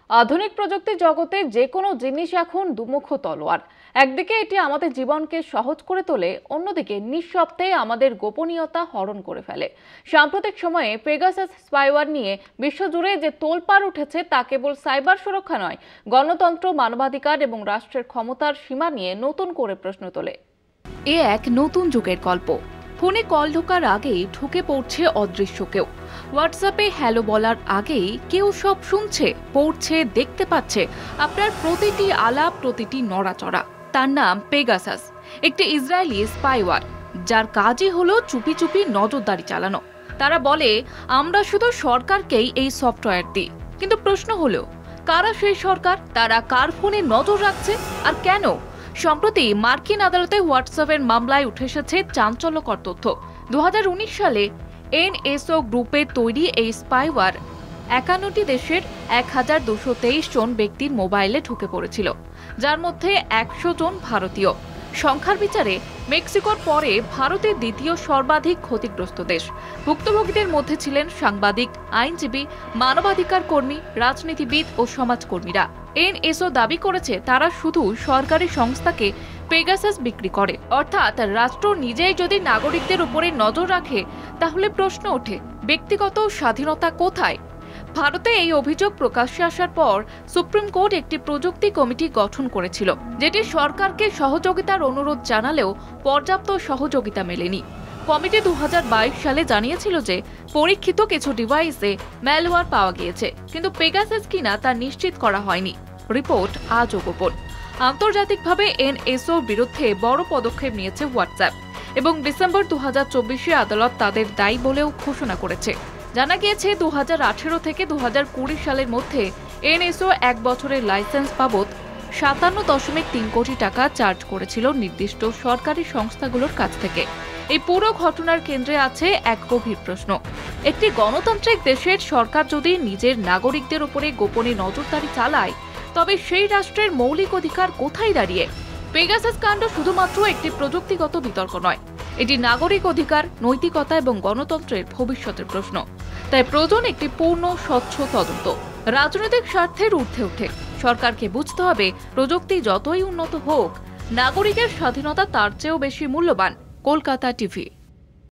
আধুনিক প্রযুক্তি জগতে যে কোনো জিনিস এখন দুমুখ তলোয়ার। একদিকে এটি আমাদের জীবনকে সহজ করে তোলে, অন্যদিকে নিঃশব্দে আমাদের গোপনীয়তা হরণ করে ফেলে। সাম্প্রতিক সময়ে পেগাসাস স্পাইওয়্যার নিয়ে বিশ্বজুড়ে যে তোলপাড় উঠেছে তা কেবল সাইবার সুরক্ষা নয়, গণতন্ত্র, মানবাধিকার এবং রাষ্ট্রের ক্ষমতার সীমা নিয়ে নতুন করে প্রশ্ন তোলে। এ এক নতুন যুগের গল্প। ফোনে কল ঢোকার আগেই ঢুকে পড়ছে অদৃশ্য কেউ। হোয়াটসঅ্যাপে হ্যালো বলার আগেই কেউ সব শুনছে, পড়ছে, দেখতে পাচ্ছে আপনার প্রতিটি আলাপ, প্রতিটি নড়াচড়া। তার নাম পেগাসাস, একটি ইসরায়েলি স্পাইওয়্যার, যার কাজই হলো চুপি চুপি নজরদারি চালানো। তারা বলে আমরা শুধু সরকারকেই এই সফটওয়্যার দিই, কিন্তু প্রশ্ন হলো কারা সেই সরকার? তারা কার ফোনে নজর রাখছে আর কেন? সম্প্রতি মার্কিন আদালতে হোয়াটসঅ্যাপের মামলায় উঠে এসেছে চাঞ্চল্যকর তথ্য। 2019 সালে এনএসও গ্রুপের তৈরি এই স্পাইওয়্যার 51টি দেশের 1223 জন ব্যক্তির মোবাইলে ঢুকে পড়েছিল, যার মধ্যে 100 জন ভারতীয়। সংখ্যার বিচারে মেক্সিকোর পরে ভারতের দ্বিতীয় সর্বাধিক ক্ষতিগ্রস্ত দেশ। ভুক্তভোগীদের মধ্যে ছিলেন সাংবাদিক, আইনজীবী, মানবাধিকার কর্মী, রাজনীতিবিদ ও সমাজকর্মীরা। এনএসও দাবি করেছে তারা শুধু সরকারি সংস্থাকে পেগাসাস বিক্রি করে, অর্থাৎ রাষ্ট্র নিজেই যদি নাগরিকদের উপরে নজর রাখে তাহলে প্রশ্ন ওঠে ব্যক্তিগত স্বাধীনতা কোথায়? ভারতে এই অভিযোগ প্রকাশ্যে আসার পর সুপ্রিম কোর্ট একটি প্রযুক্তি কমিটি গঠন করেছিল, যেটি সরকারকে সহযোগিতার অনুরোধ জানালেও পর্যাপ্ত সহযোগিতা মেলেনি। কমিটি 2022 সালে জানিয়েছিল যে পরীক্ষিত কিছু ডিভাইসে ম্যালওয়্যার পাওয়া গিয়েছে, কিন্তু পেগাসাস কিনা তা নিশ্চিত করা হয়নি। রিপোর্ট আজও গোপন। আন্তর্জাতিকভাবে এনএসওর বিরুদ্ধে বড় পদক্ষেপ নিয়েছে হোয়াটসঅ্যাপ এবং ডিসেম্বর 2024-এ আদালত তাদের দায়ী বলেও ঘোষণা করেছে। জানা গিয়েছে 2018 থেকে 2020 সালের মধ্যে এনএসও 1 বছরের লাইসেন্স বাবদ 57.3 কোটি টাকা চার্জ করেছিল নির্দিষ্ট সরকারি সংস্থাগুলোর কাছ থেকে। এই পুরো ঘটনার কেন্দ্রে আছে এক গভীর প্রশ্ন। একটি গণতান্ত্রিক দেশের সরকার যদি নিজের নাগরিকদের উপরে গোপনে নজরদারি চালায়, তবে সেই রাষ্ট্রের মৌলিক অধিকার কোথায় দাঁড়িয়ে? পেগাসাস কাণ্ড শুধুমাত্র একটি প্রযুক্তিগত বিতর্ক নয়, এটি নাগরিক অধিকার, নৈতিকতা এবং গণতন্ত্রের ভবিষ্যতের প্রশ্ন। তাই প্রয়োজন একটি পূর্ণ, স্বচ্ছ তদন্ত। রাজনৈতিক স্বার্থের ঊর্ধ্বে উঠে সরকারকে বুঝতে হবে প্রযুক্তি যতই উন্নত হোক, নাগরিকের স্বাধীনতা তার চেয়েও বেশি মূল্যবান। কলকাতা টিভি।